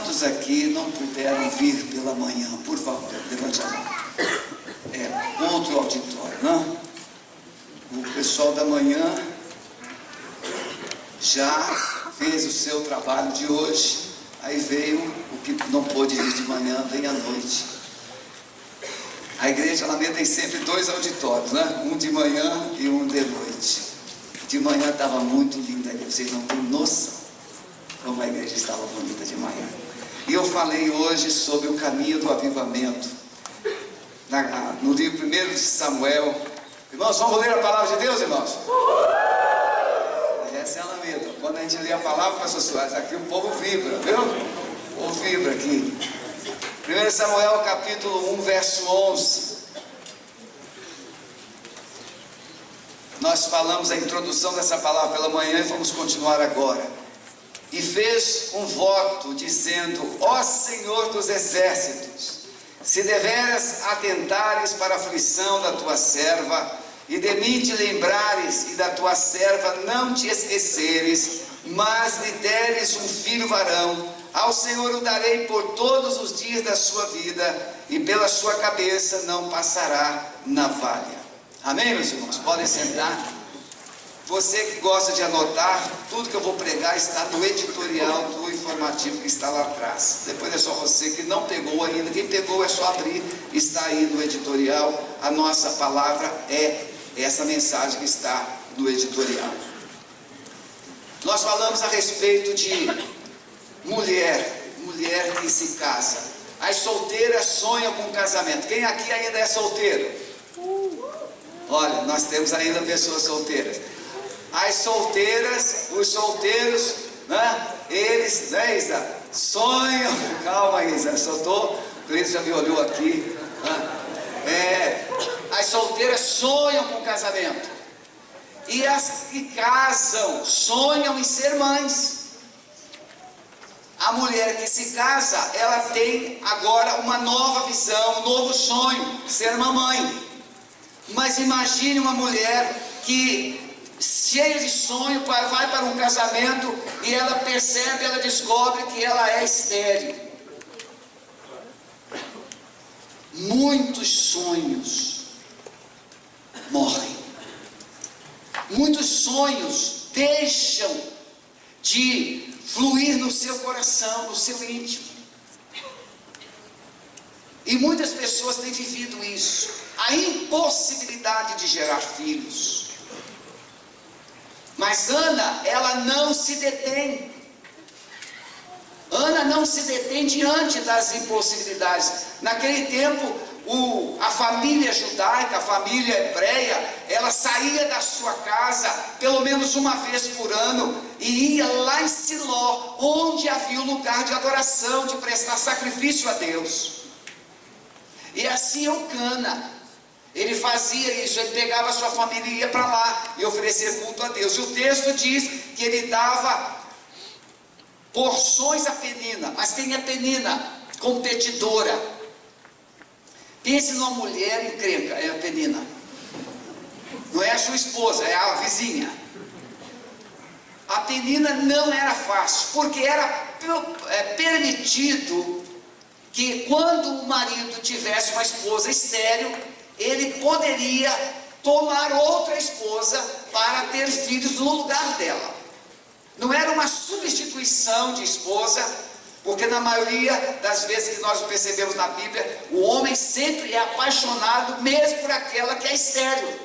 Quantos aqui não puderam vir pela manhã? Por favor, levante a mão. Outro auditório, não? O pessoal da manhã já fez o seu trabalho de hoje. Aí veio o que não pôde vir de manhã, vem à noite. A igreja Alameda tem sempre dois auditórios, né? Um de manhã e um de noite. De manhã estava muito linda, vocês não têm noção como a igreja estava bonita de manhã. E eu falei hoje sobre o caminho do avivamento. No livro 1 de Samuel. Irmãos, vamos ler a palavra de Deus, irmãos? Essa é a Alameda. Quando a gente lê a palavra, pastor Soares, aqui o povo vibra, viu? O povo vibra aqui. 1 Samuel capítulo 1, verso 11. Nós falamos a introdução dessa palavra pela manhã e vamos continuar agora. E fez um voto dizendo: ó Senhor dos exércitos, se deveras atentares para a aflição da tua serva, e de mim te lembrares, e da tua serva não te esqueceres, mas lhe deres um filho varão, ao Senhor o darei por todos os dias da sua vida, e pela sua cabeça não passará navalha. Amém, meus irmãos? Podem sentar. Você que gosta de anotar, tudo que eu vou pregar está no editorial do informativo que está lá atrás. Depois é só você que não pegou ainda. Quem pegou é só abrir, está aí no editorial. A nossa palavra é essa mensagem que está no editorial. Nós falamos a respeito de mulher que se casa. As solteiras sonham com casamento. Quem aqui ainda é solteiro? Olha, nós temos ainda pessoas solteiras. As solteiras, os solteiros, né? Eles, né, Isa? Sonham. Calma, Isa, só estou. O Cleiton já me olhou aqui. Né? As solteiras sonham com casamento. E as que casam sonham em ser mães. A mulher que se casa, ela tem agora uma nova visão, um novo sonho, ser mamãe. Mas imagine uma mulher que, cheia de sonho, vai para um casamento e ela percebe, ela descobre que ela é estéril. Muitos sonhos morrem. Muitos sonhos deixam de fluir no seu coração, no seu íntimo. E muitas pessoas têm vivido isso. A impossibilidade de gerar filhos. Mas Ana, ela não se detém. Ana não se detém diante das impossibilidades. Naquele tempo, a família judaica, a família hebreia, ela saía da sua casa pelo menos uma vez por ano e ia lá em Siló, onde havia um lugar de adoração, de prestar sacrifício a Deus. E assim Eucana, ele fazia isso, ele pegava a sua família e ia para lá e oferecer culto a Deus. E o texto diz que ele dava porções a Penina. Mas quem é Penina? Competidora. Pense numa mulher encrenca, é a Penina. Não é a sua esposa, é a vizinha. A Penina não era fácil, porque era permitido que quando o marido tivesse uma esposa estéril, ele poderia tomar outra esposa para ter filhos no lugar dela. Não era uma substituição de esposa, porque na maioria das vezes que nós percebemos na Bíblia, o homem sempre é apaixonado mesmo por aquela que é estéril.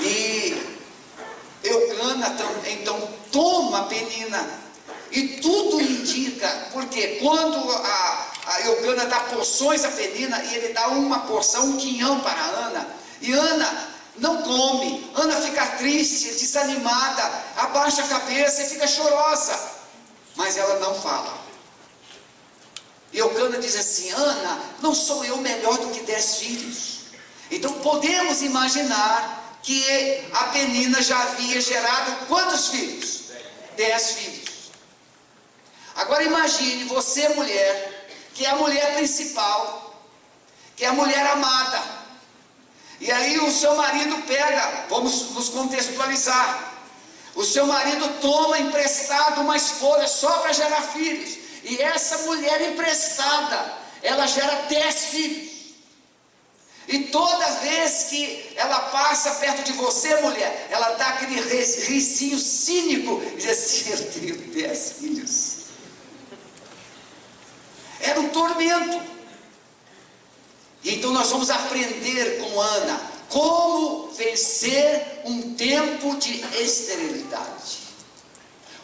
E Eucana então toma Penina. E tudo indica, porque quando a Eucana dá porções a Penina, e ele dá uma porção, um quinhão para Ana, e Ana não come, Ana fica triste, desanimada, abaixa a cabeça e fica chorosa, mas ela não fala. E Eucana diz assim: Ana, não sou eu melhor do que 10 filhos? Então podemos imaginar que a Penina já havia gerado quantos filhos? 10 filhos. Agora imagine você, mulher, que é a mulher principal, que é a mulher amada, e aí o seu marido pega, vamos nos contextualizar, O seu marido toma emprestado uma esposa só para gerar filhos. E essa mulher emprestada, ela gera 10 filhos. E toda vez que ela passa perto de você, mulher, ela dá aquele risinho cínico e diz assim: eu tenho 10 filhos. Era um tormento. Então nós vamos aprender com Ana como vencer um tempo de esterilidade.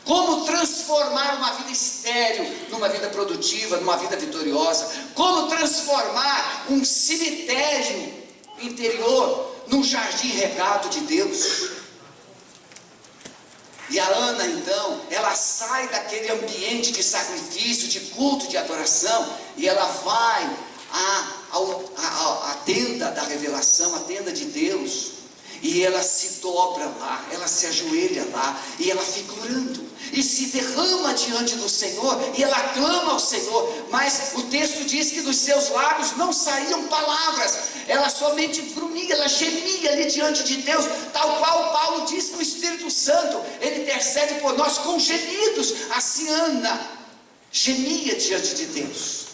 Como transformar uma vida estéril numa vida produtiva, numa vida vitoriosa. Como transformar um cemitério interior num jardim regado de Deus. E a Ana então, ela sai daquele ambiente de sacrifício, de culto, de adoração, e ela vai à tenda da revelação, a tenda de Deus, e ela se dobra lá, ela se ajoelha lá, e ela fica orando, e se derrama diante do Senhor, e ela clama ao Senhor. Mas o texto diz que dos seus lábios não saíam palavras, ela somente grunhia, ela gemia ali diante de Deus, tal qual Paulo diz que o Espírito Santo, ele intercede por nós com gemidos. Assim Ana gemia diante de Deus.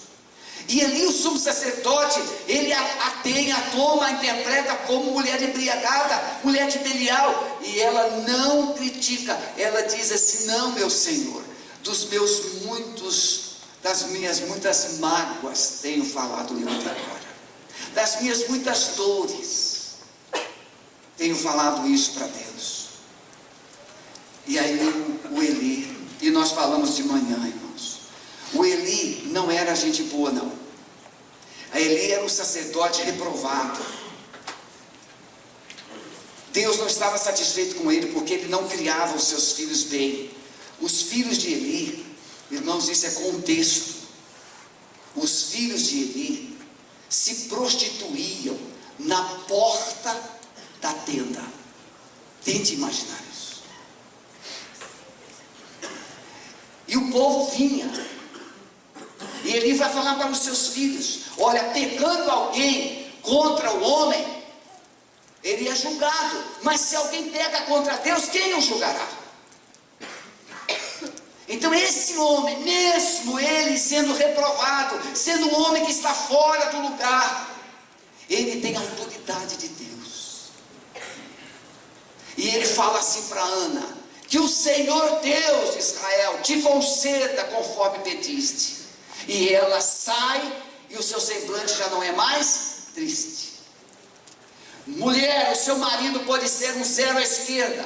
E ali o sumo sacerdote, ele a toma, a interpreta como mulher embriagada, mulher de Belial, e ela não critica, ela diz assim: não, meu Senhor, das minhas muitas mágoas tenho falado eu até agora, das minhas muitas dores, tenho falado isso para Deus. E aí o Eli, e nós falamos de manhã, irmãos, o Eli não era gente boa, não. A Eli era um sacerdote reprovado. Deus não estava satisfeito com ele, porque ele não criava os seus filhos bem. Os filhos de Eli, irmãos, isso é contexto. Os filhos de Eli se prostituíam na porta da tenda. Tente imaginar isso. E o povo vinha, e Eli vai falar para os seus filhos: olha, pecando alguém contra o homem, ele é julgado, mas se alguém pega contra Deus, quem o julgará? Então esse homem, mesmo ele sendo reprovado, sendo um homem que está fora do lugar, ele tem a autoridade de Deus. E ele fala assim para Ana: que o Senhor Deus de Israel te conceda conforme pediste. E ela sai, e o seu semblante já não é mais triste. Mulher, o seu marido pode ser um zero à esquerda,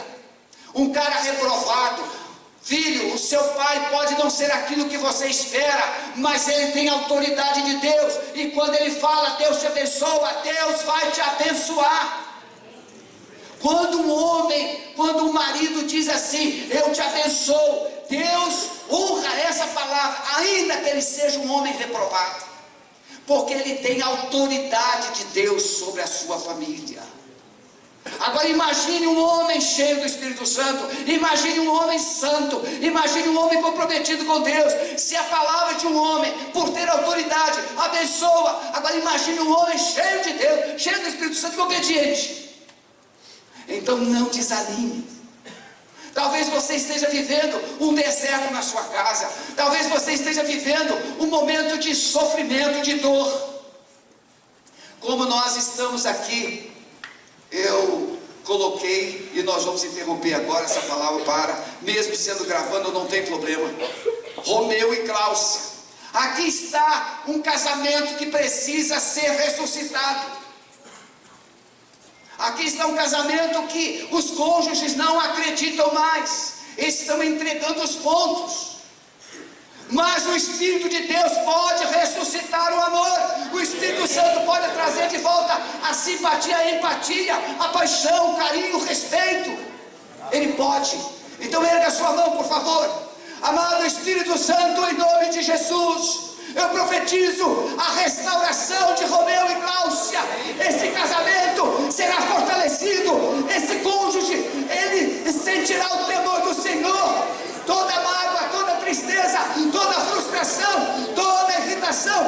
um cara reprovado. Filho, o seu pai pode não ser aquilo que você espera, mas ele tem autoridade de Deus, e quando ele fala Deus te abençoa, Deus vai te abençoar. Quando um marido diz assim: eu te abençoo, Deus honra essa palavra, ainda que ele seja um homem reprovado, porque ele tem a autoridade de Deus sobre a sua família. Agora imagine um homem cheio do Espírito Santo, imagine um homem santo, imagine um homem comprometido com Deus. Se a palavra de um homem, por ter autoridade, abençoa, agora imagine um homem cheio de Deus, cheio do Espírito Santo e obediente. Então não desanime. Talvez você esteja vivendo um deserto na sua casa, talvez você esteja vivendo um momento de sofrimento, de dor. Como nós estamos aqui, eu coloquei, e nós vamos interromper agora essa palavra mesmo sendo gravando, não tem problema, Romeu e Cláudia. Aqui está um casamento que precisa ser ressuscitado. Aqui está um casamento que os cônjuges não acreditam mais, estão entregando os pontos. Mas o Espírito de Deus pode ressuscitar o amor. O Espírito Santo pode trazer de volta a simpatia, a empatia, a paixão, o carinho, o respeito. Ele pode. Então erga a sua mão, por favor. Amado Espírito Santo, em nome de Jesus, eu profetizo a restauração de Romeu e Cláudia. Esse casamento será fortalecido. Esse cônjuge, ele sentirá o temor do Senhor. Toda mágoa, toda tristeza, toda frustração, toda irritação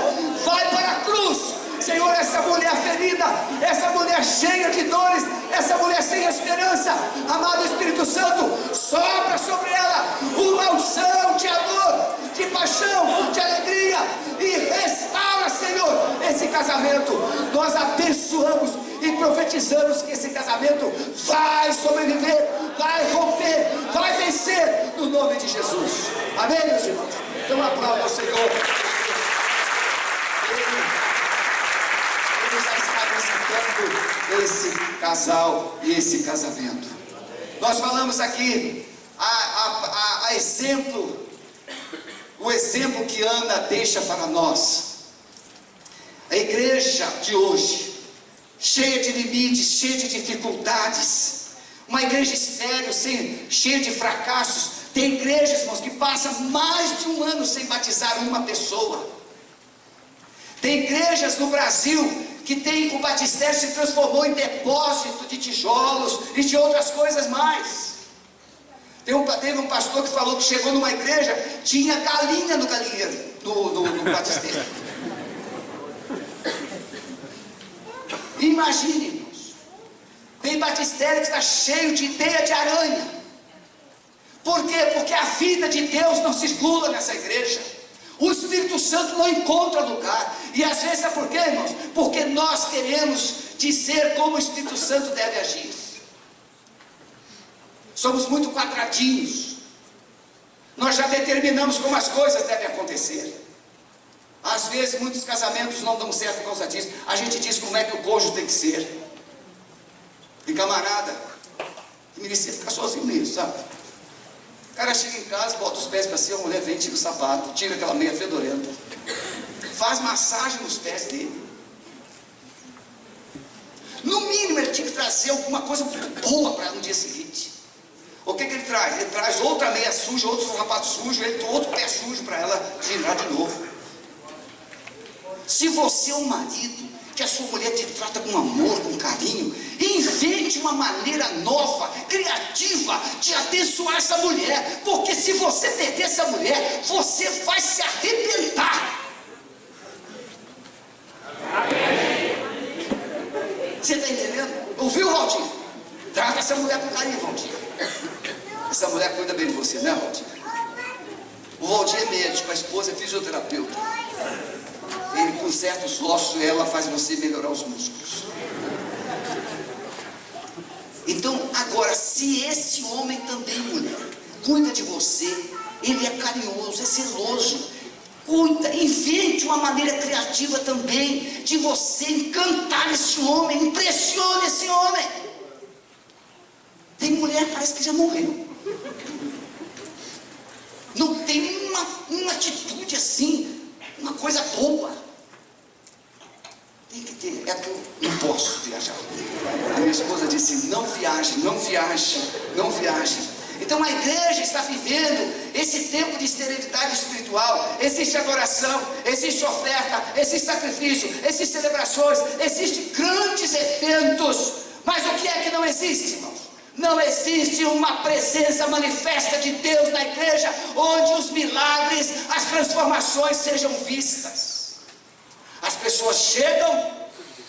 vai para a cruz, Senhor, essa mulher ferida, essa mulher cheia de dores, essa mulher sem esperança, amado Espírito Santo, sopra sobre ela uma unção de amor, de paixão, de alegria, e restaura, Senhor, esse casamento. Nós abençoamos e profetizamos que esse casamento vai sobreviver, vai romper, vai vencer, no nome de Jesus. Amém, meus irmãos? Então aplauda ao Senhor. Ele já está visitando esse casal e esse casamento. Nós falamos aqui a exemplo, o exemplo que Ana deixa para nós. A igreja de hoje, cheia de limites, cheia de dificuldades, uma igreja estéril, cheia de fracassos. Tem igrejas, irmãos, que passam mais de um ano sem batizar uma pessoa. Tem igrejas no Brasil que o batistério se transformou em depósito de tijolos e de outras coisas mais. Teve um pastor que falou que chegou numa igreja, tinha galinha no galinheiro, no batistério. Imagine, irmãos, tem batistério que está cheio de teia de aranha. Por quê? Porque a vida de Deus não circula nessa igreja. O Espírito Santo não encontra lugar. E às vezes é por quê, irmãos? Porque nós queremos dizer como o Espírito Santo deve agir. Somos muito quadradinhos. Nós já determinamos como as coisas devem acontecer. Às vezes muitos casamentos não dão certo por causa disso. A gente diz como é que o cônjuge tem que ser. E camarada, que merecia ficar sozinho mesmo, sabe? O cara chega em casa, bota os pés para cima, a mulher vem, tira o sapato, tira aquela meia fedorenta, faz massagem nos pés dele. No mínimo ele tinha que trazer alguma coisa muito boa para no dia seguinte. O que ele traz? Ele traz outra meia suja, outro sapato sujo, outro pé sujo para ela tirar de novo. Se você é um marido, que a sua mulher te trata com amor, com carinho, invente uma maneira nova, criativa, de abençoar essa mulher, porque se você perder essa mulher, você vai se arrebentar. Você está entendendo? Ouviu, Valdir? Trata essa mulher com carinho, Valdir. Essa mulher cuida bem de você, né, Valdir? O Valdir é médico, a esposa é fisioterapeuta. Ele conserta os ossos e ela faz você melhorar os músculos. Então, agora, se esse homem também, mulher, cuida de você, ele é carinhoso, é zeloso, cuida, invente uma maneira criativa também de você encantar esse homem, impressione esse homem. Tem mulher que parece que já morreu. Não tem uma atitude assim, uma coisa boa. Tem que ter, é que eu não posso viajar. A minha esposa disse, não viaje, não viaje, não viaje. Então a igreja está vivendo esse tempo de esterilidade espiritual. Existe adoração, existe oferta, existe sacrifício, existem celebrações, existem grandes eventos. Mas o que é que não existe, irmãos? Não existe uma presença manifesta de Deus na igreja, onde os milagres, as transformações sejam vistas. As pessoas chegam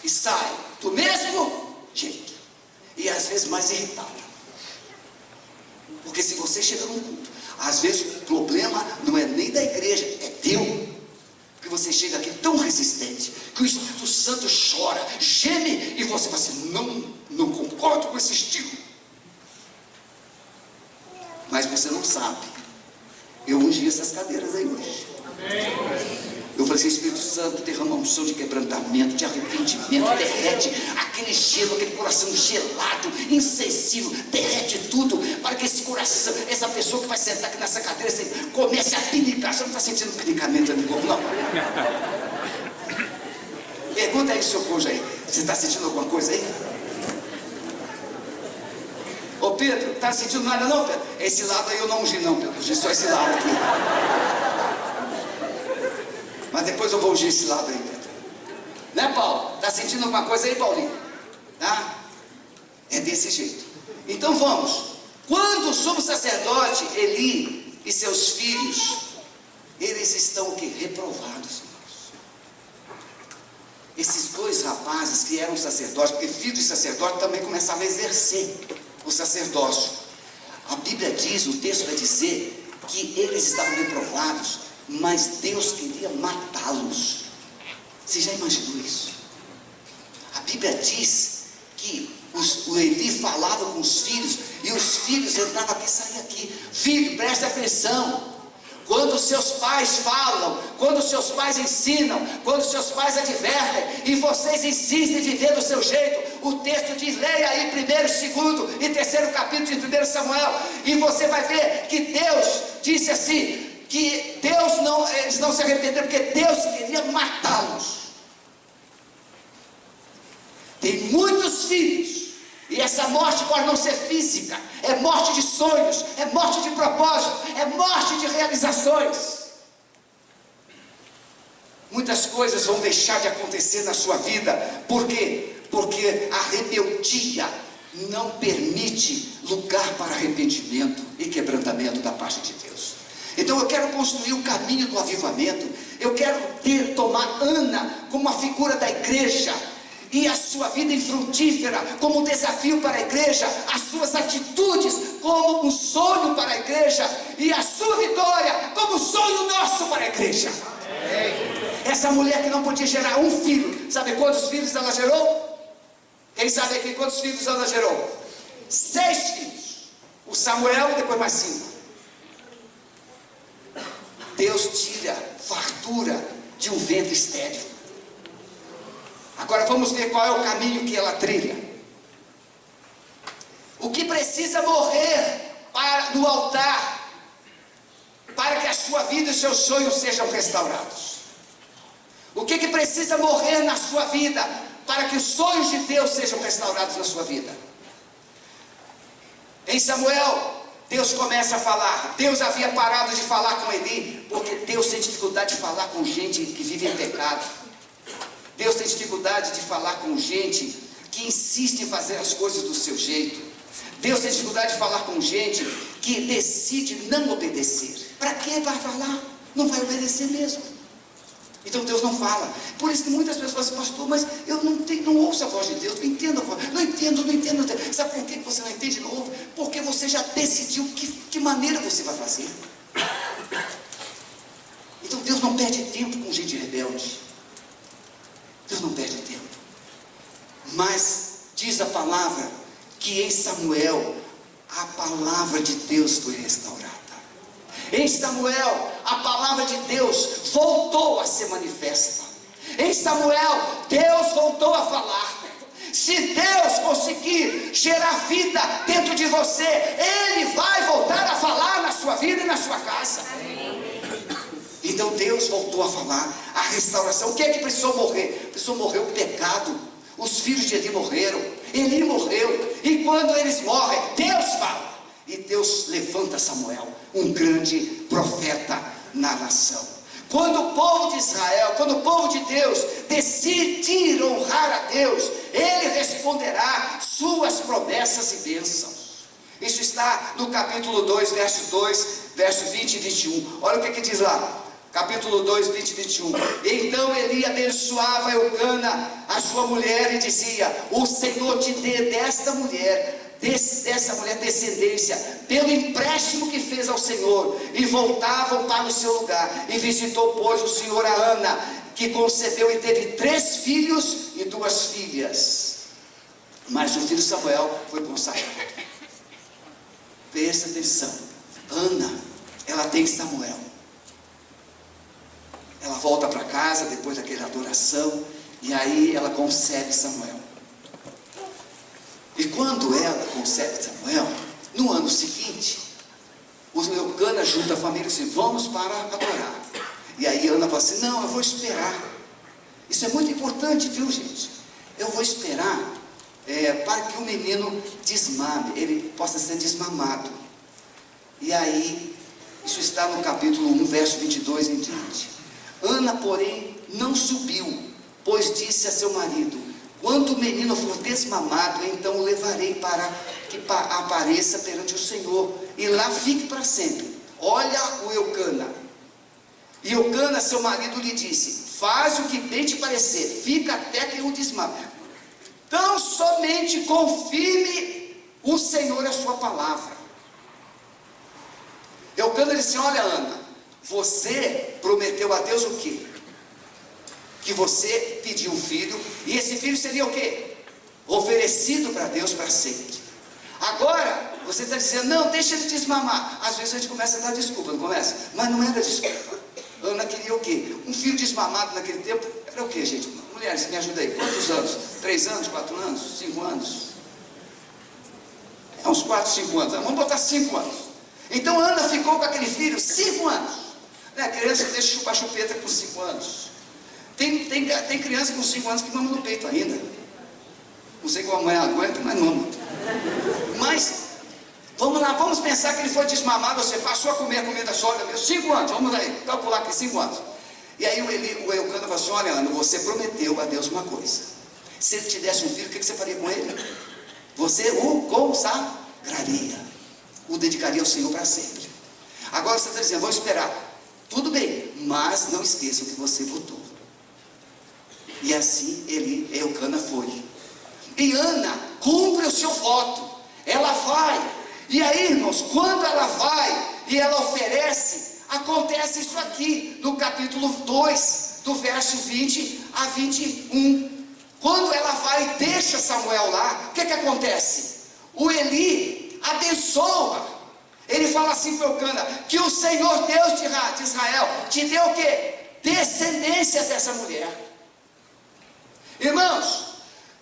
e saem do mesmo jeito, e às vezes mais irritadas. Porque se você chega num culto, às vezes o problema não é nem da igreja, é teu. Porque você chega aqui tão resistente, que o Espírito Santo chora, geme, e você fala assim, não concordo com esse estilo. Mas você não sabe. Eu ungi essas cadeiras aí hoje. Eu falei assim, Espírito Santo, derrama uma unção de quebrantamento, de arrependimento, derrete aquele gelo, aquele coração gelado, insensível, derrete tudo, para que esse coração, essa pessoa que vai sentar aqui nessa cadeira, assim, comece a pinicar. Você não está sentindo pinicamento no corpo, não? Pergunta aí, seu cônjuge aí, você está sentindo alguma coisa aí? Ô Pedro, está sentindo nada não, Pedro? Esse lado aí eu não ungi não, Pedro, ungi só esse lado aqui. Mas depois eu vou ungir esse lado aí, Pedro. Né, Paulo? Está sentindo alguma coisa aí, Paulinho? Tá? É desse jeito. Então vamos. Quando o sumo sacerdote Eli e seus filhos, eles estão o quê? Reprovados, irmãos. esses dois rapazes que eram sacerdotes, porque filho de sacerdote também começava a exercer o sacerdócio. A Bíblia diz, o texto vai dizer, que eles estavam reprovados, mas Deus queria matá-los. Você já imaginou isso? A Bíblia diz que o Eli falava com os filhos, e os filhos entravam aqui e saíam aqui. Filho, presta atenção. Quando os seus pais falam, quando os seus pais ensinam, quando os seus pais advertem, e vocês insistem em viver do seu jeito, o texto diz, leia aí 1º, 2º e 3º capítulo de 1 Samuel, e você vai ver que Deus disse assim, que eles não se arrependeram, porque Deus queria matá-los. Tem muitos filhos, e essa morte pode não ser física, é morte de sonhos, é morte de propósito, é morte de realizações. Muitas coisas vão deixar de acontecer na sua vida, por quê? Porque a rebeldia não permite lugar para arrependimento e quebrantamento da parte de Deus. Então eu quero construir o caminho do avivamento, eu quero tomar Ana como uma figura da igreja, e a sua vida infrutífera como um desafio para a igreja, as suas atitudes como um sonho para a igreja, e a sua vitória como um sonho nosso para a igreja. Essa mulher que não podia gerar um filho, sabe quantos filhos ela gerou? Quem sabe aqui quantos filhos ela gerou? 6 filhos. O Samuel, depois mais 5. Deus tira fartura de um ventre estéril. Agora vamos ver qual é o caminho que ela trilha. O que precisa morrer no altar, para que a sua vida e os seus sonhos sejam restaurados? O que precisa morrer na sua vida, para que os sonhos de Deus sejam restaurados na sua vida? Em Samuel, Deus começa a falar. Deus havia parado de falar com Eli, porque Deus tem dificuldade de falar com gente que vive em pecado. Deus tem dificuldade de falar com gente que insiste em fazer as coisas do seu jeito. Deus tem dificuldade de falar com gente que decide não obedecer. Para que vai falar? Não vai obedecer mesmo. Então Deus não fala. Por isso que muitas pessoas falam assim, pastor, mas eu não ouço a voz de Deus, não entendo a voz, não entendo. Sabe por que você não entende, não ouve? Porque você já decidiu que maneira você vai fazer. Então Deus não perde tempo com gente rebelde. Deus não perde tempo. Mas diz a palavra que em Samuel a palavra de Deus foi restaurada. Em Samuel a palavra de Deus voltou a ser manifesta. Em Samuel Deus voltou a falar. Se Deus conseguir gerar vida dentro de você, Ele vai voltar a falar na sua vida e na sua casa. Então Deus voltou a falar, a restauração. O que é que precisou morrer? Precisou morrer o pecado. Os filhos de Eli morreram, Eli morreu, e quando eles morrem, Deus fala, e Deus levanta Samuel, um grande profeta na nação. Quando o povo de Israel, quando o povo de Deus decidir honrar a Deus, Ele responderá suas promessas e bênçãos. Isso está no capítulo 2, verso 20 e 21. Olha o que diz lá. Capítulo 2, 20 e 21. Então Eli abençoava Eucana, a sua mulher, e dizia: o Senhor te dê dessa mulher descendência, pelo empréstimo que fez ao Senhor. E voltavam para o seu lugar. E visitou, pois, o Senhor a Ana, que concebeu e teve 3 filhos e 2 filhas. Mas o filho Samuel foi consagrado. Presta atenção. Ana, ela tem Samuel. Ela volta para casa depois daquela adoração, e aí ela concebe Samuel. E quando ela concebe Samuel, no ano seguinte, o Eucana junta a família e diz: vamos para adorar. E aí Ana fala assim: não, eu vou esperar. Isso é muito importante, viu, gente? Eu vou esperar para que o menino desmame, ele possa ser desmamado. E aí, isso está no capítulo 1, verso 22 em diante. Ana, porém, não subiu, pois disse a seu marido: quando o menino for desmamado, então o levarei para que apareça perante o Senhor, e lá fique para sempre. Olha o Eucana. E Eucana, seu marido, lhe disse: faz o que bem te parecer, fica até que o desmame. Tão somente confirme o Senhor a sua palavra. Eucana disse: olha, Ana, você prometeu a Deus o quê? Que você pediu um filho, e esse filho seria o quê? Oferecido para Deus para sempre. Agora, você está dizendo: não, deixa ele desmamar. Às vezes a gente começa a dar desculpa, não começa? Mas não era desculpa. Ana queria o quê? Um filho desmamado naquele tempo era o quê, gente? Mulheres, me ajuda aí. Quantos anos? 3 anos, 4 anos, 5 anos? É uns 4, 5 anos. Vamos botar 5 anos. Então Ana ficou com aquele filho 5 anos. A criança deixa chupar chupeta com 5 anos. Tem criança com 5 anos que mama no peito ainda. Não sei como a mãe aguenta, mas mama. Mas, vamos lá, vamos pensar que ele foi desmamado, você passou a comer a comida sólida mesmo, 5 anos, vamos aí, calcular aqui 5 anos. E aí o Eucana falou assim: olha, Ana, você prometeu a Deus uma coisa. Se ele te desse um filho, o que você faria com ele? Você o consagraria, o dedicaria ao Senhor para sempre. Agora você está dizendo: vou esperar. Tudo bem, mas não esqueçam que você votou. E assim Eucana foi. E Ana cumpre o seu voto. Ela vai. E aí, irmãos, quando ela vai e ela oferece, acontece isso aqui no capítulo 2, do verso 20 a 21. Quando ela vai e deixa Samuel lá, o que acontece? O Eli abençoa. Ele fala assim para Eucana: que o Senhor Deus de Israel te deu o quê? Descendência dessa mulher. Irmãos,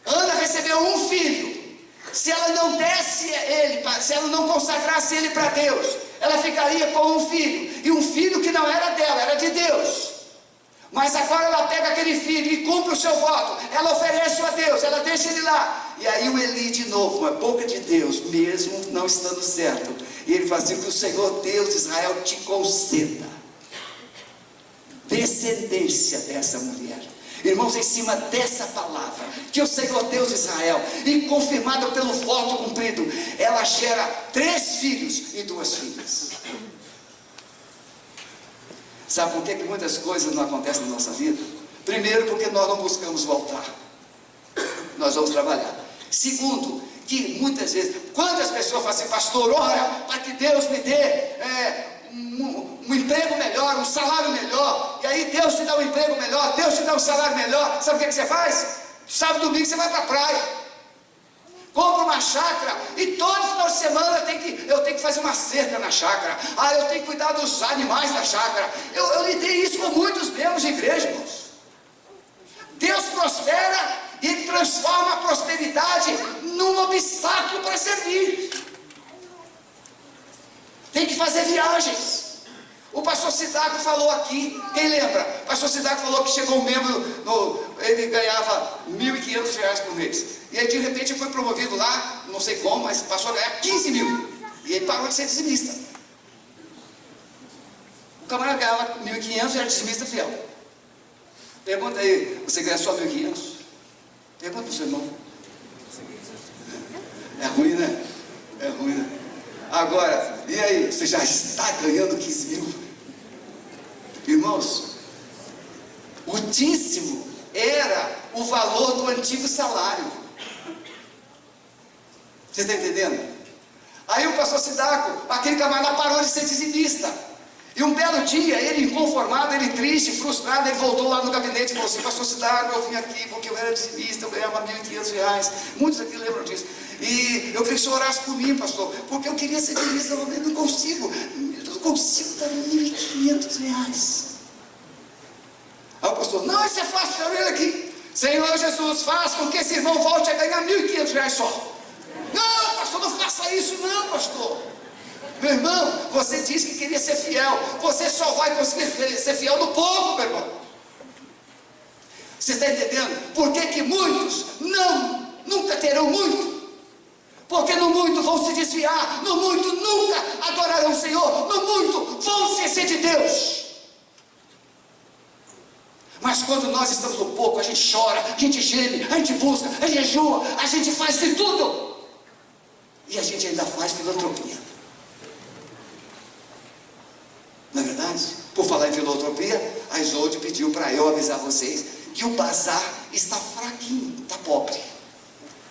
Ana recebeu um filho. Se ela não desse ele, se ela não consagrasse ele para Deus, ela ficaria com um filho, e um filho que não era dela, era de Deus. Mas agora ela pega aquele filho e cumpre o seu voto, ela oferece-o a Deus, ela deixa ele lá. E aí o Eli de novo, uma boca de Deus, mesmo não estando certo, e ele faz assim: que o Senhor Deus de Israel te conceda descendência dessa mulher. Irmãos, em cima dessa palavra, que o Senhor Deus de Israel, e confirmado pelo voto cumprido, ela gera 3 filhos e 2 filhas. Sabe por que muitas coisas não acontecem na nossa vida? Primeiro, porque nós não buscamos o altar. Nós vamos trabalhar. Segundo, que muitas vezes, quantas pessoas falam assim: pastor, ora para que Deus me dê um emprego melhor, um salário melhor. E aí Deus te dá um emprego melhor, Deus te dá um salário melhor. Sabe o que você faz? Sábado e domingo você vai para a praia, compra uma chácara, e todo final de semana eu tenho que fazer uma cerca na chácara. Eu tenho que cuidar dos animais da chácara. Eu lidei isso com muitos membros de igreja, irmãos. Deus prospera e Ele transforma a prosperidade num obstáculo para servir. Tem que fazer viagens. O pastor Sidaco falou aqui, quem lembra? O pastor Sidaco falou que chegou um membro, ele ganhava R$1.500 por mês. E aí de repente foi promovido lá, não sei como, mas passou a ganhar 15 mil. E ele parou de ser dizimista. O camarada ganhava 1.500 e era dizimista fiel. Pergunta aí: você ganha só 1.500? Pergunta para o seu irmão. É ruim, né? É ruim, né? Agora, e aí? Você já está ganhando 15 mil? Irmãos, o dízimo era o valor do antigo salário. Você está entendendo? Aí o pastor Sidaco, aquele camarada, parou de ser dizimista. E um belo dia, ele inconformado, ele triste, frustrado, ele voltou lá no gabinete e falou assim: pastor Sidaco, eu vim aqui porque eu era dizimista, eu ganhava R$1.500. Muitos aqui lembram disso. E eu queria que o senhor orasse por mim, pastor, porque eu queria ser dizimista, eu não consigo dar R$1.500. Aí o pastor: não, isso é fácil, olha aqui. Senhor Jesus, faz com que esse irmão volte a ganhar R$1.500 só. Não, pastor, não faça isso não, pastor. Meu irmão, você disse que queria ser fiel. Você só vai conseguir ser fiel no pouco, meu irmão. Você está entendendo? Por que muitos nunca terão muito? Porque no muito vão se desviar, no muito nunca adorarão o Senhor, no muito vão esquecer de Deus. Mas quando nós estamos no pouco, a gente chora, a gente geme, a gente busca, a gente jejua, a gente faz de tudo. E a gente ainda faz filantropia. Não é verdade? Por falar em filantropia, a Isolde pediu para eu avisar vocês que o bazar está fraquinho, está pobre.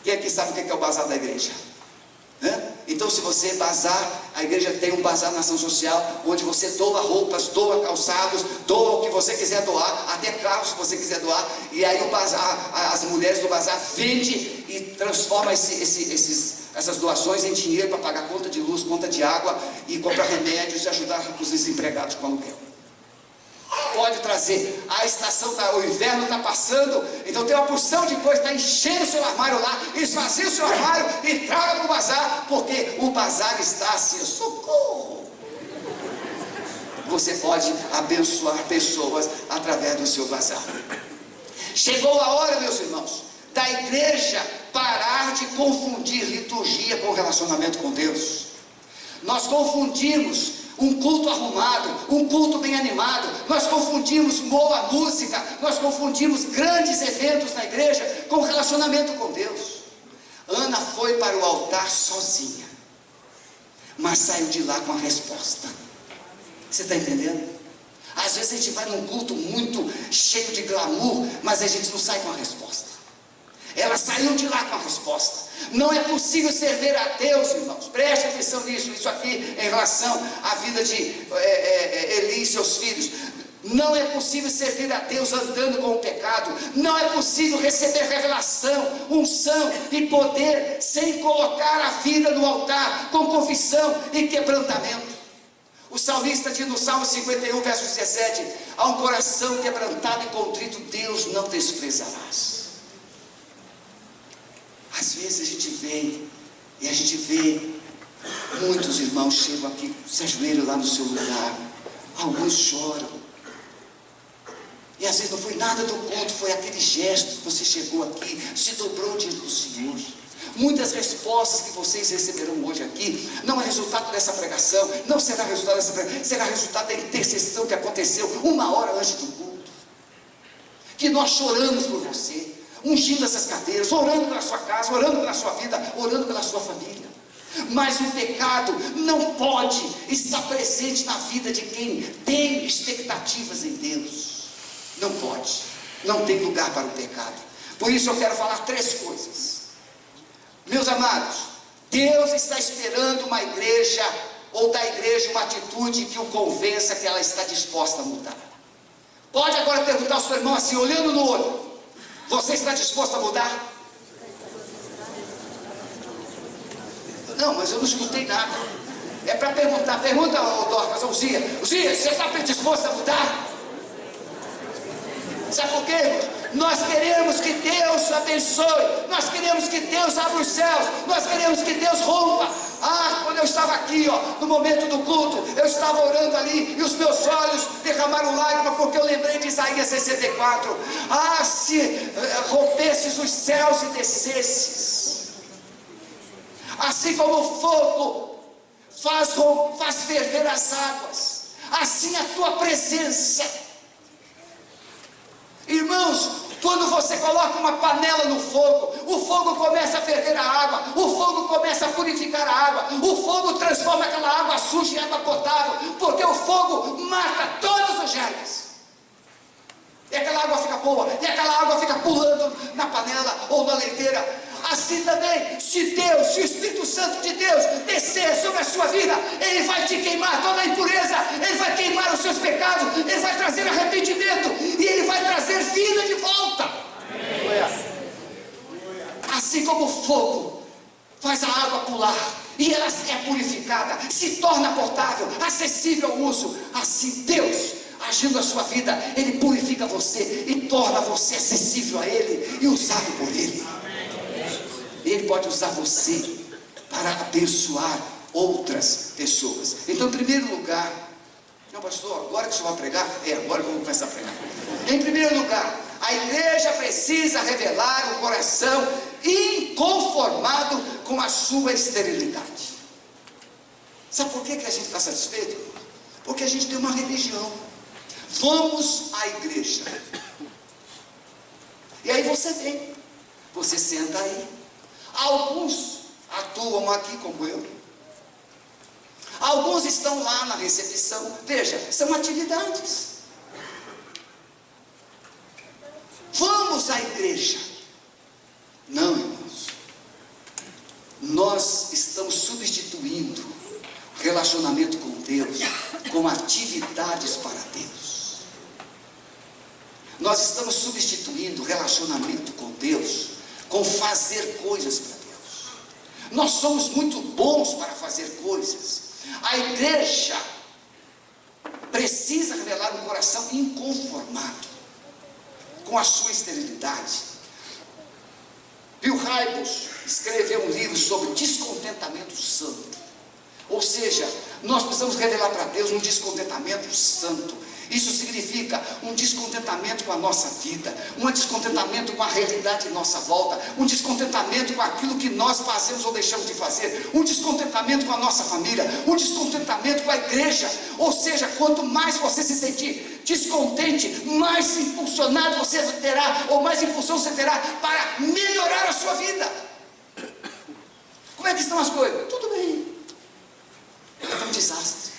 Quem aqui sabe o que é o bazar da igreja? Então, se você bazar, a igreja tem um bazar na ação social, onde você doa roupas, doa calçados, doa o que você quiser doar, até carros se você quiser doar, e aí o bazar, as mulheres do bazar vendem e transformam essas doações em dinheiro para pagar conta de luz, conta de água, e comprar remédios e ajudar os desempregados com aluguel. Pode trazer, a estação, o inverno está passando, então tem uma porção de coisa, está enchendo o seu armário lá, esvazia o seu armário e traga para o bazar, porque o bazar está assim, socorro. Você pode abençoar pessoas através do seu bazar. Chegou a hora, meus irmãos, da igreja parar de confundir liturgia com relacionamento com Deus. Nós confundimos um culto arrumado, um culto bem animado, nós confundimos boa música, nós confundimos grandes eventos na igreja com relacionamento com Deus. Ana foi para o altar sozinha, mas saiu de lá com a resposta. Você está entendendo? Às vezes a gente vai num culto muito cheio de glamour, mas a gente não sai com a resposta. Ela saiu de lá com a resposta. Não é possível servir a Deus, irmãos. Preste atenção nisso. Isso aqui em relação à vida de Eli e seus filhos. Não é possível servir a Deus andando com o pecado. Não é possível receber revelação, unção e poder sem colocar a vida no altar com confissão e quebrantamento. O salmista diz no Salmo 51, verso 17: a um coração quebrantado e contrito Deus não desprezarás. Às vezes a gente vem e a gente vê muitos irmãos chegam aqui, se ajoelham lá no seu lugar, alguns choram, e às vezes não foi nada do culto, foi aquele gesto que você chegou aqui, se dobrou diante do Senhor. Muitas respostas que vocês receberão hoje aqui não é resultado dessa pregação, não será resultado dessa pregação, será resultado da intercessão que aconteceu 1 hora antes do culto, que nós choramos por você, ungindo essas cadeiras, orando pela sua casa, orando pela sua vida, orando pela sua família. Mas o pecado não pode estar presente na vida de quem tem expectativas em Deus. Não pode, não tem lugar para o pecado. Por isso eu quero falar 3 coisas. Meus amados, Deus está esperando uma igreja, ou da igreja uma atitude que o convença que ela está disposta a mudar. Pode agora perguntar ao seu irmão assim, olhando no olho: você está disposto a mudar? Não, mas eu não escutei nada. É para perguntar. Pergunta ao Dorcas, ao Zia: Zia, você está disposto a mudar? Sabe por quê? Nós queremos que Deus abençoe, nós queremos que Deus abra os céus, nós queremos que Deus rompa. Quando eu estava aqui, no momento do culto, eu estava orando ali, e os meus olhos derramaram lágrimas, porque eu lembrei de Isaías 64. Se rompesses os céus e descesses, assim como o fogo faz ferver as águas, assim a tua presença. Irmãos, quando você coloca uma panela no fogo, o fogo começa a ferver a água, o fogo começa a purificar a água, o fogo transforma aquela água suja em água potável, porque o fogo mata todos os germes, e aquela água fica boa, e aquela água fica pulando na panela ou na leiteira. Assim também, se o Espírito Santo de Deus descer sobre a sua vida, Ele vai te queimar toda a impureza, Ele vai queimar os seus pecados, Ele vai trazer arrependimento, e Ele vai trazer vida de volta. Assim como o fogo faz a água pular, e ela é purificada, se torna potável, acessível ao uso, assim Deus, agindo a sua vida, Ele purifica você, e torna você acessível a Ele, e usado por Ele. Ele pode usar você para abençoar outras pessoas. Então, em primeiro lugar, não, pastor, agora que o senhor vai pregar? Agora que eu vou começar a pregar. Em primeiro lugar, a igreja precisa revelar um coração inconformado com a sua esterilidade. Sabe por que a gente está satisfeito? Porque a gente tem uma religião. Vamos à igreja. E aí você vem, você senta aí. Alguns atuam aqui como eu. Alguns estão lá na recepção. Veja, são atividades. Vamos à igreja. Não, irmãos. Nós estamos substituindo relacionamento com Deus com atividades para Deus. Nós estamos substituindo relacionamento com Deus com fazer coisas para Deus. Nós somos muito bons para fazer coisas. A igreja precisa revelar um coração inconformado com a sua esterilidade. Bill Hybels escreveu um livro sobre descontentamento santo. Ou seja, nós precisamos revelar para Deus um descontentamento santo. Isso significa um descontentamento com a nossa vida, um descontentamento com a realidade em nossa volta, um descontentamento com aquilo que nós fazemos ou deixamos de fazer, um descontentamento com a nossa família, um descontentamento com a igreja. Ou seja, quanto mais você se sentir descontente, mais impulsionado você terá, ou mais impulsão você terá para melhorar a sua vida. Como é que estão as coisas? Tudo bem. É um desastre.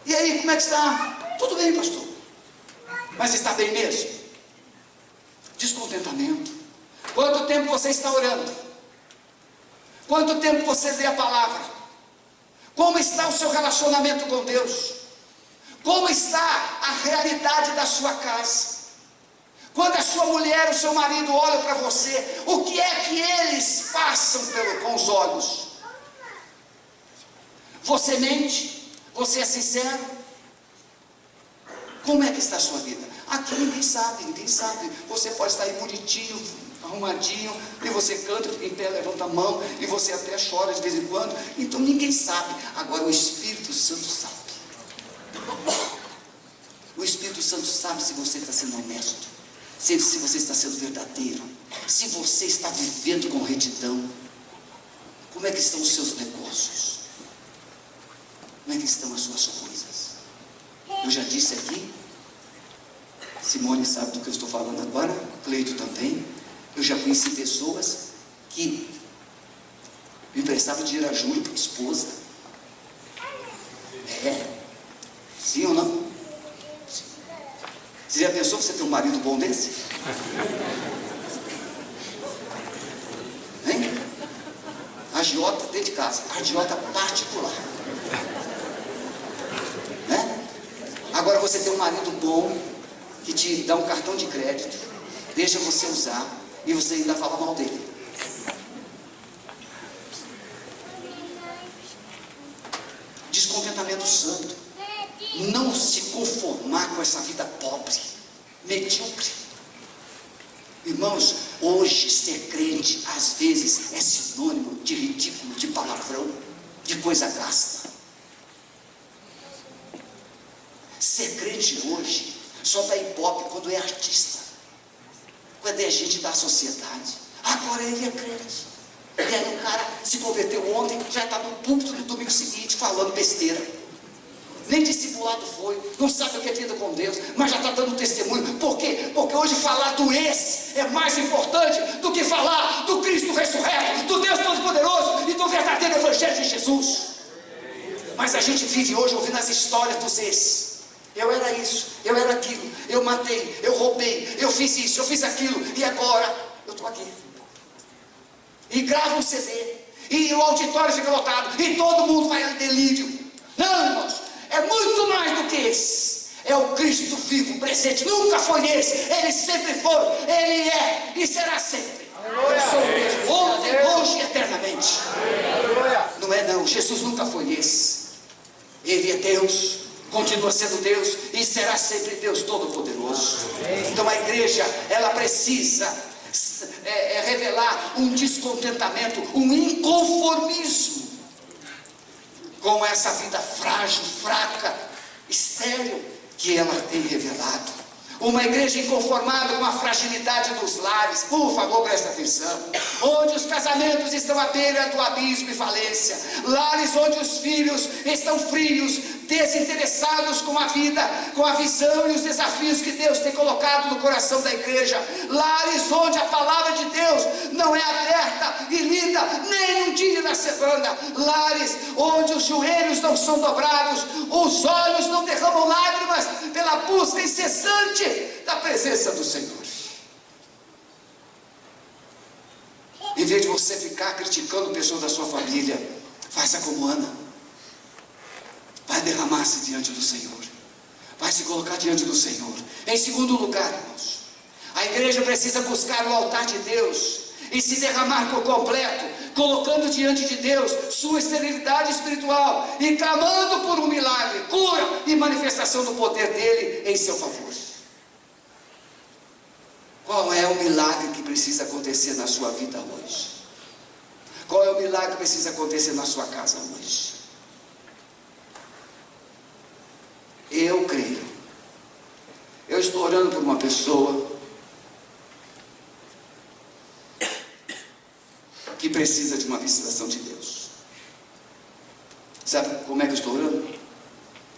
E aí, como é que está? Tudo bem, pastor. Mas está bem mesmo? Descontentamento. Quanto tempo você está orando? Quanto tempo você lê a palavra? Como está o seu relacionamento com Deus? Como está a realidade da sua casa? Quando a sua mulher, o seu marido olham para você, o que é que eles passam com os olhos? Você mente? Você é sincero? Como é que está a sua vida? Aqui ninguém sabe, ninguém sabe. Você pode estar aí bonitinho, arrumadinho, e você canta, fica em pé, levanta a mão, e você até chora de vez em quando. Então ninguém sabe. Agora o Espírito Santo sabe. O Espírito Santo sabe se você está sendo honesto, se você está sendo verdadeiro, se você está vivendo com retidão. Como é que estão os seus negócios? Como é que estão as suas coisas? Eu já disse aqui, Simone sabe do que eu estou falando agora, Cleito também. Eu já conheci pessoas que me emprestavam dinheiro a Júlio para a esposa. Sim ou não? Sim. Você já pensou que você tem um marido bom desse? Hein? Agiota dentro de casa, agiota particular. Agora você tem um marido bom que te dá um cartão de crédito, deixa você usar e você ainda fala mal dele. Descontentamento santo. Não se conformar com essa vida pobre, medíocre. Irmãos, hoje ser crente às vezes é sinônimo de ridículo, de palavrão, de coisa gasta. Ser crente hoje só dá ibope quando é artista, quando é gente da sociedade. Agora ele é crente. E aí o cara se converteu ontem, já está no púlpito do domingo seguinte falando besteira. Nem discipulado foi, não sabe o que é vida com Deus, mas já está dando testemunho. Por quê? Porque hoje falar do esse é mais importante do que falar do Cristo ressurreto, do Deus Todo-Poderoso e do verdadeiro Evangelho de Jesus. Mas a gente vive hoje ouvindo as histórias dos esses. Eu era isso, eu era aquilo, eu matei, eu roubei, eu fiz isso, eu fiz aquilo, e agora eu estou aqui. E grava um CD, e o auditório fica lotado, e todo mundo vai em delírio. Não, irmãos, é muito mais do que esse. É o Cristo vivo, presente. Nunca foi esse, ele sempre foi, ele é e será sempre. Eu sou o mesmo, ontem, hoje e eternamente. Não é não, Jesus nunca foi esse. Ele é Deus, continua sendo Deus e será sempre Deus Todo-Poderoso. Então a igreja, ela precisa revelar um descontentamento, um inconformismo com essa vida frágil, fraca, estéril que ela tem revelado. Uma igreja inconformada com a fragilidade dos lares, por favor, presta atenção, onde os casamentos estão à beira do abismo e falência, lares onde os filhos estão frios, desinteressados com a vida, com a visão e os desafios que Deus tem colocado no coração da igreja. Lares onde a palavra de Deus não é aberta e lida nem um dia na semana. Lares onde os joelhos não são dobrados, os olhos não derramam lágrimas pela busca incessante da presença do Senhor. Em vez de você ficar criticando pessoas da sua família, faça como Ana. Vai derramar-se diante do Senhor. Vai se colocar diante do Senhor. Em segundo lugar, irmãos, a igreja precisa buscar o altar de Deus e se derramar por completo, colocando diante de Deus sua esterilidade espiritual e clamando por um milagre, cura e manifestação do poder dele em seu favor. Qual é o milagre que precisa acontecer na sua vida hoje? Qual é o milagre que precisa acontecer na sua casa hoje? Eu creio. Eu estou orando por uma pessoa que precisa de uma visitação de Deus. Sabe como é que eu estou orando?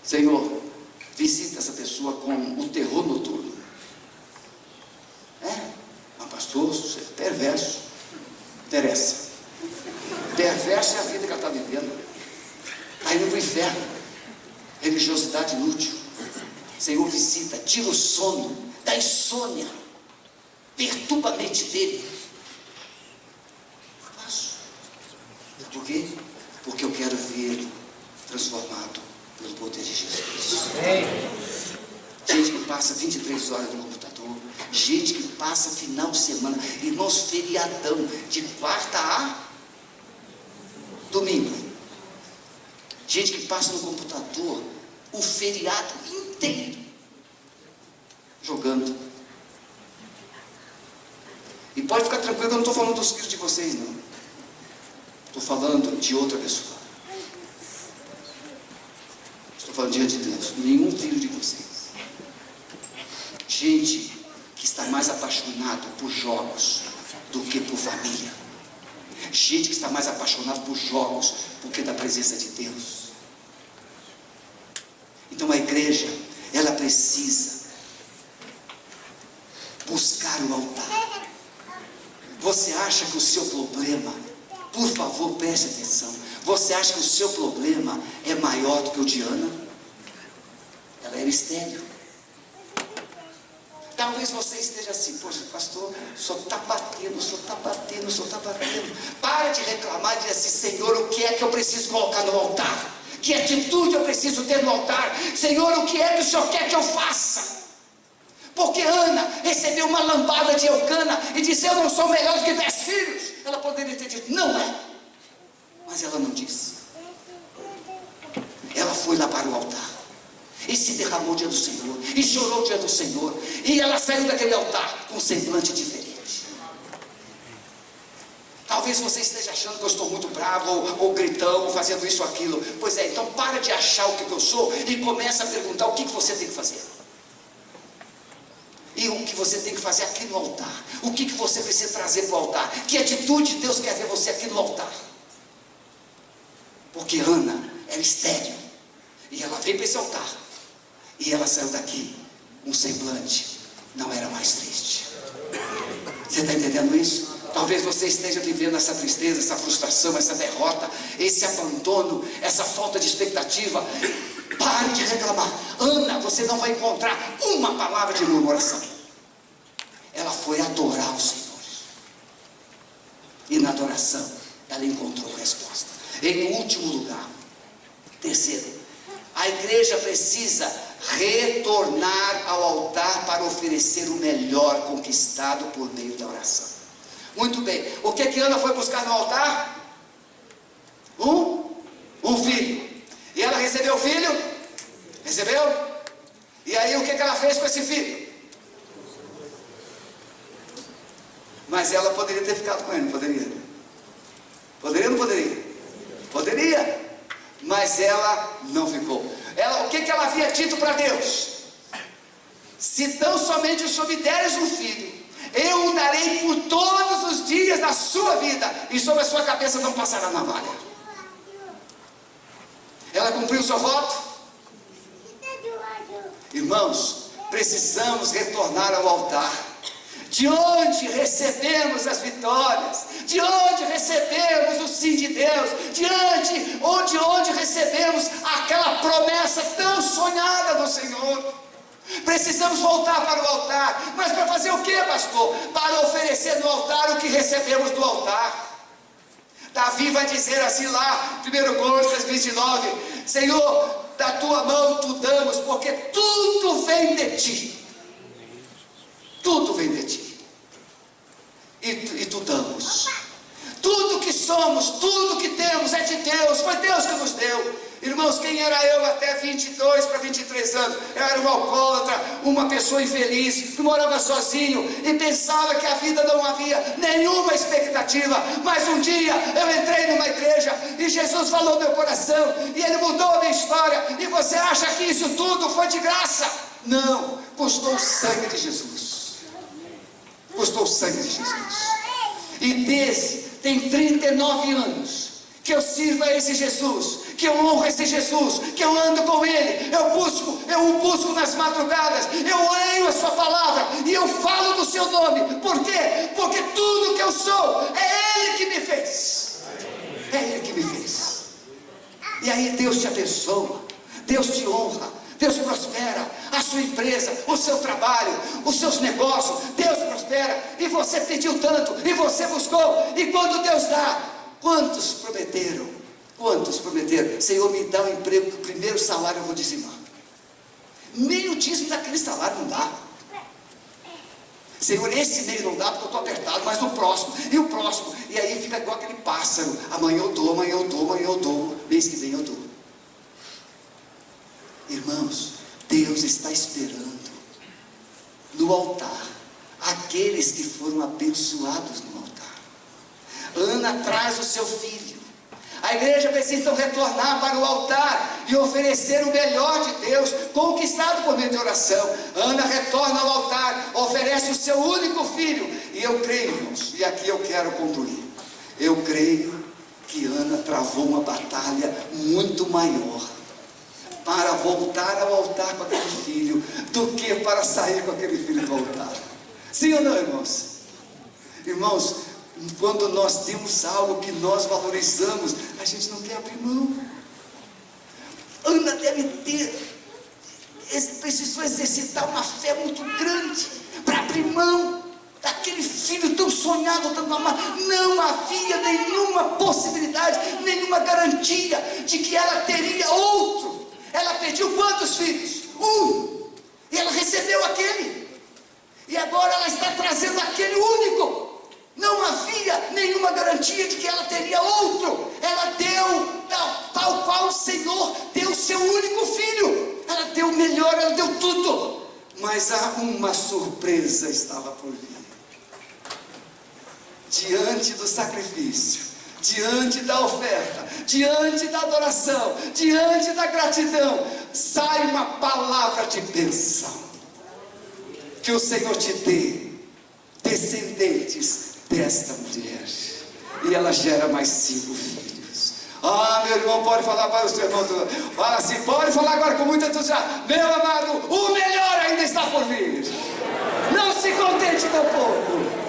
Senhor, visita essa pessoa com o terror noturno. Mas pastor, você é perverso. Interessa. Perverso é a vida que ela está vivendo. Está indo para o inferno. Religiosidade inútil. Senhor, visita, tira o sono, da insônia, perturba a mente dele. Faço. Por quê? Porque eu quero vê-lo transformado pelo poder de Jesus. Gente que passa 23 horas no computador, gente que passa final de semana, irmãos, feriadão, de quarta a domingo. Gente que passa no computador o feriado inteiro, jogando. E pode ficar tranquilo, eu não estou falando dos filhos de vocês, não. Estou falando de outra pessoa. Estou falando diante de Deus. Nenhum filho de vocês. Gente que está mais apaixonado por jogos do que por família. Gente que está mais apaixonado por jogos do que da presença de Deus. Então a igreja, ela precisa buscar o altar. Você acha que o seu problema, por favor, preste atenção, você acha que o seu problema é maior do que o de Ana? Ela era estéril. Talvez você esteja assim, poxa, pastor, só está batendo, só está batendo, só está batendo. Para de reclamar e diz assim, Senhor, o que é que eu preciso colocar no altar? Que atitude eu preciso ter no altar? Senhor, o que é que o Senhor quer que eu faça? Porque Ana recebeu uma lambada de Eucana e disse, eu não sou melhor do que 10 filhos. Ela poderia ter dito, não é. Mas ela não disse. Ela foi lá para o altar e se derramou diante do Senhor, e chorou diante do Senhor, e ela saiu daquele altar com um semblante diferente. Talvez você esteja achando que eu estou muito bravo, ou gritão, ou fazendo isso ou aquilo. Pois é, então para de achar o que eu sou, e começa a perguntar o que você tem que fazer. E o que você tem que fazer aqui no altar. O que você precisa trazer para o altar. Que atitude Deus quer ver você aqui no altar. Porque Ana era estéril, e ela veio para esse altar, e ela saiu daqui, um semblante não era mais triste. Você está entendendo isso? Talvez você esteja vivendo essa tristeza, essa frustração, essa derrota, esse abandono, essa falta de expectativa. Pare de reclamar. Ana, você não vai encontrar uma palavra de murmuração. Ela foi adorar o Senhor, e na adoração ela encontrou resposta. Em último lugar, terceiro, a igreja precisa retornar ao altar para oferecer o melhor conquistado por meio da oração. Muito bem, o que Ana foi buscar no altar? Um filho. E ela recebeu o filho? Recebeu? E aí o que ela fez com esse filho? Mas ela poderia ter ficado com ele, não poderia? Poderia ou não poderia? Poderia. Mas ela não ficou. O que ela havia dito para Deus? Se tão somente o Senhor me deres um filho, eu o darei por todos os dias da sua vida, e sobre a sua cabeça não passará navalha. Ela cumpriu o seu voto? Irmãos, precisamos retornar ao altar, de onde recebemos as vitórias, de onde recebemos o sim de Deus, de onde recebemos aquela promessa tão sonhada do Senhor. Precisamos voltar para o altar. Mas para fazer o que, pastor? Para oferecer no altar o que recebemos do altar. Davi vai dizer assim lá, 1 Crônicas 29, Senhor, da tua mão tu damos, porque tudo vem de ti. Tudo vem de ti. E tu damos. Tudo que somos, tudo que temos é de Deus, foi Deus que nos deu. Irmãos, quem era eu até 22 para 23 anos? Eu era um alcoólatra, uma pessoa infeliz, que morava sozinho e pensava que a vida não havia nenhuma expectativa. Mas um dia eu entrei numa igreja e Jesus falou no meu coração e Ele mudou a minha história. E você acha que isso tudo foi de graça? Não, custou o sangue de Jesus. Custou o sangue de Jesus. E tem 39 anos que eu sirvo a esse Jesus, que eu honro esse Jesus, que eu ando com Ele, eu o busco nas madrugadas, eu leio a sua palavra e eu falo do seu nome. Por quê? Porque tudo que eu sou é Ele que me fez. É Ele que me fez. E aí Deus te abençoa, Deus te honra, Deus prospera a sua empresa, o seu trabalho, os seus negócios. Deus prospera, e você pediu tanto, e você buscou, e quando Deus dá, quantos prometeram? Quantos prometeram? Senhor, me dá um emprego, que o primeiro salário eu vou dizimar. Nem o dízimo daquele salário não dá. Senhor, esse mês não dá porque eu estou apertado, mas o próximo, e o próximo, e aí fica igual aquele pássaro, amanhã eu dou, amanhã eu dou, amanhã eu dou, mês que vem eu dou. Irmãos, Deus está esperando no altar aqueles que foram abençoados no altar. Ana traz o seu filho. A igreja precisa então retornar para o altar e oferecer o melhor de Deus, conquistado por meio de oração. Ana retorna ao altar, oferece o seu único filho. E eu creio, irmãos, e aqui eu quero concluir, eu creio que Ana travou uma batalha muito maior para voltar ao altar com aquele filho, do que para sair com aquele filho do altar. Sim ou não, irmãos? Irmãos, quando nós temos algo que nós valorizamos, a gente não quer abrir mão. Ana precisou exercitar uma fé muito grande para abrir mão daquele filho tão sonhado, tão amado. Não havia nenhuma possibilidade, nenhuma garantia de que ela teria outro. Ela pediu quantos filhos? Um. E ela recebeu aquele. E agora ela está trazendo aquele único. Não havia nenhuma garantia de que ela teria outro. Ela deu, tal qual o Senhor deu o seu único filho. Ela deu o melhor, ela deu tudo. Mas uma surpresa estava por vir. Diante do sacrifício, diante da oferta, diante da adoração, diante da gratidão, sai uma palavra de bênção. Que o Senhor te dê descendentes desta mulher, e ela gera mais 5 filhos. Meu irmão, pode falar para o seu irmão, fala assim, pode falar agora com muito entusiasmo. Meu amado, o melhor ainda está por vir. Não se contente com pouco.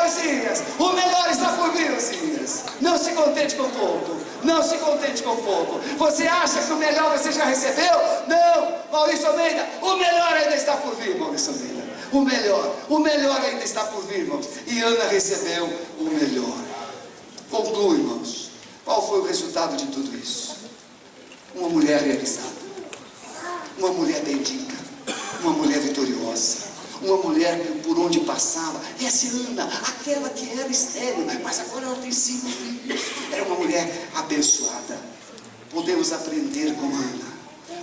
Osias, o melhor está por vir, Osias. Não se contente com pouco. Não se contente com pouco. Você acha que o melhor você já recebeu? Não, Maurício Almeida, o melhor ainda está por vir, Maurício Almeida. O melhor ainda está por vir, irmãos. E Ana recebeu o melhor. Conclui, irmãos. Qual foi o resultado de tudo isso? Uma mulher realizada, uma mulher bendita, uma mulher vitoriosa, uma mulher que por onde passava, essa Ana, aquela que era estéril, mas agora ela tem 5 filhos, era uma mulher abençoada. Podemos aprender com Ana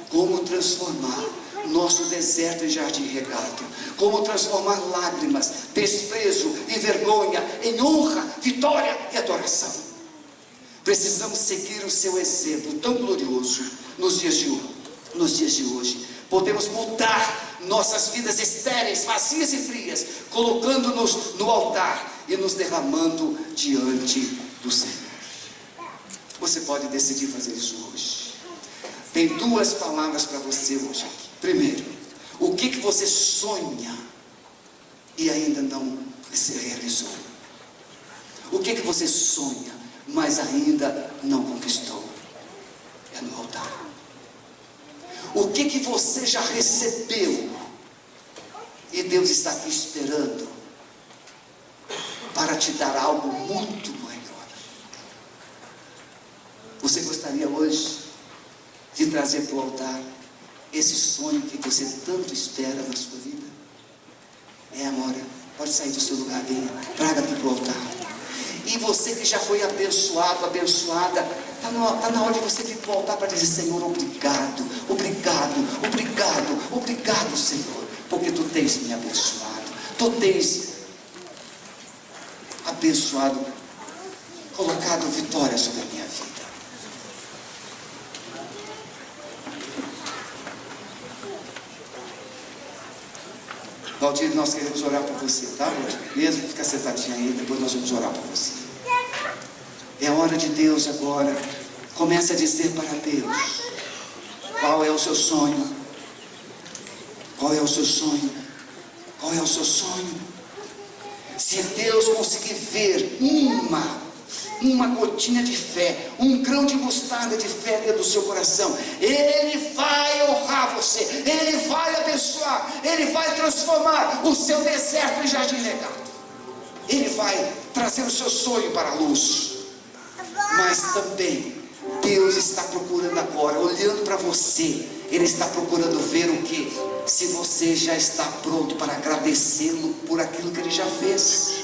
como transformar nosso deserto em jardim regado, como transformar lágrimas, desprezo e vergonha em honra, vitória e adoração. Precisamos seguir o seu exemplo tão glorioso nos dias de hoje. Podemos mudar nossas vidas estéreis, vazias e frias, colocando-nos no altar e nos derramando diante do Senhor. Você pode decidir fazer isso hoje. Tem 2 palavras para você hoje aqui. Primeiro, o que você sonha e ainda não se realizou? O que você sonha, mas ainda não conquistou? É no altar. O que você já recebeu e Deus está aqui esperando para te dar algo muito maior? Você gostaria hoje de trazer para o altar esse sonho que você tanto espera na sua vida? É a hora. Pode sair do seu lugar, venha, traga aqui para o altar. E você que já foi abençoado, abençoada, está na hora de você vir para o altar para dizer: Senhor, obrigado, obrigado, obrigado, obrigado, Senhor, porque Tu tens me abençoado, Tu tens abençoado, colocado vitória sobre a minha vida. Valdir, nós queremos orar por você, tá, Valdir? Mesmo fica sentadinho aí, depois nós vamos orar por você. É a hora de Deus agora. Comece a dizer para Deus: qual é o seu sonho? Qual é o seu sonho? Qual é o seu sonho? Se Deus conseguir ver uma gotinha de fé, um grão de mostarda de fé dentro do seu coração, Ele vai honrar você, Ele vai abençoar, Ele vai transformar o seu deserto em jardim regado, Ele vai trazer o seu sonho para a luz. Mas também Deus está procurando agora, olhando para você, Ele está procurando ver o que? Se você já está pronto para agradecê-lo por aquilo que Ele já fez.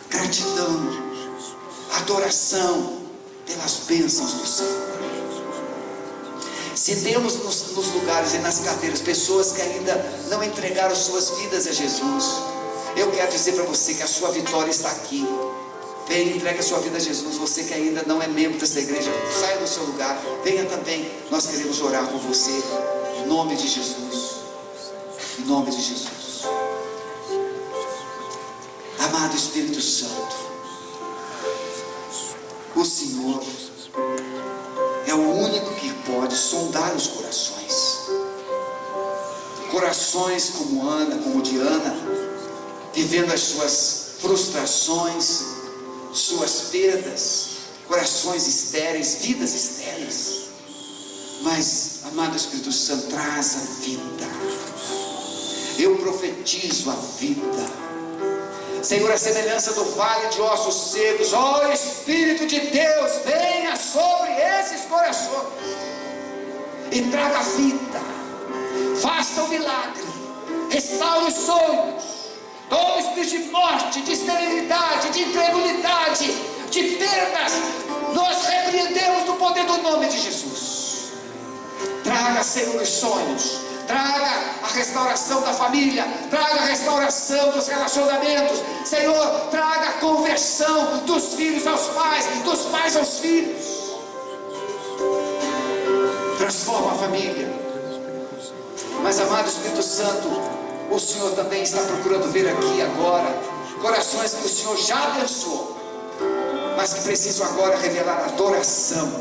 Gratidão, adoração pelas bênçãos do Senhor. Se temos nos lugares e nas cadeiras pessoas que ainda não entregaram suas vidas a Jesus, eu quero dizer para você que a sua vitória está aqui. Venha, entregue a sua vida a Jesus. Você que ainda não é membro dessa igreja, saia do seu lugar, venha também. Nós queremos orar por você, em nome de Jesus, em nome de Jesus. Amado Espírito Santo, o Senhor é o único que pode sondar os corações. Corações como Ana, como Diana, vivendo as suas frustrações, suas perdas, corações estéreis, vidas estéreis. Mas, amado Espírito Santo, traz a vida. Eu profetizo a vida. Senhor, a semelhança do vale de ossos secos, ó Espírito de Deus, venha sobre esses corações e traga vida, faça o milagre, restaure os sonhos, todo espírito de morte, de esterilidade, de incredulidade, de perdas, nós repreendemos no poder do nome de Jesus. Traga, Senhor, os sonhos, traga a restauração da família, traga a restauração dos relacionamentos, Senhor, traga a conversão dos filhos aos pais, dos pais aos filhos. Transforma a família. Mas, amado Espírito Santo, o Senhor também está procurando ver aqui agora corações que o Senhor já abençoou, mas que precisam agora revelar adoração,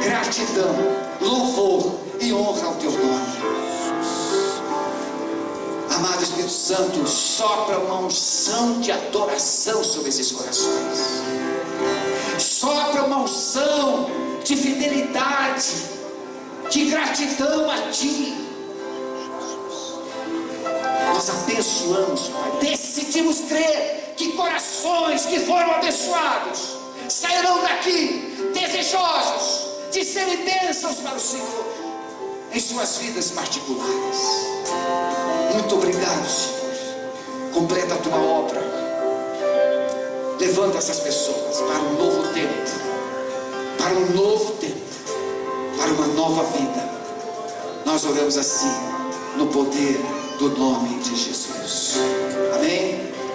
gratidão, louvor e honra ao teu nome. Amado Espírito Santo, sopra uma unção de adoração sobre esses corações. Sopra uma unção de fidelidade, de gratidão a Ti. Nós abençoamos, Pai. Decidimos crer que corações que foram abençoados sairão daqui desejosos de serem bênçãos para o Senhor em suas vidas particulares. Muito obrigado, Senhor. Completa a tua obra. Levanta essas pessoas para um novo tempo, para um novo tempo, para uma nova vida. Nós oramos assim, no poder do nome de Jesus. Amém?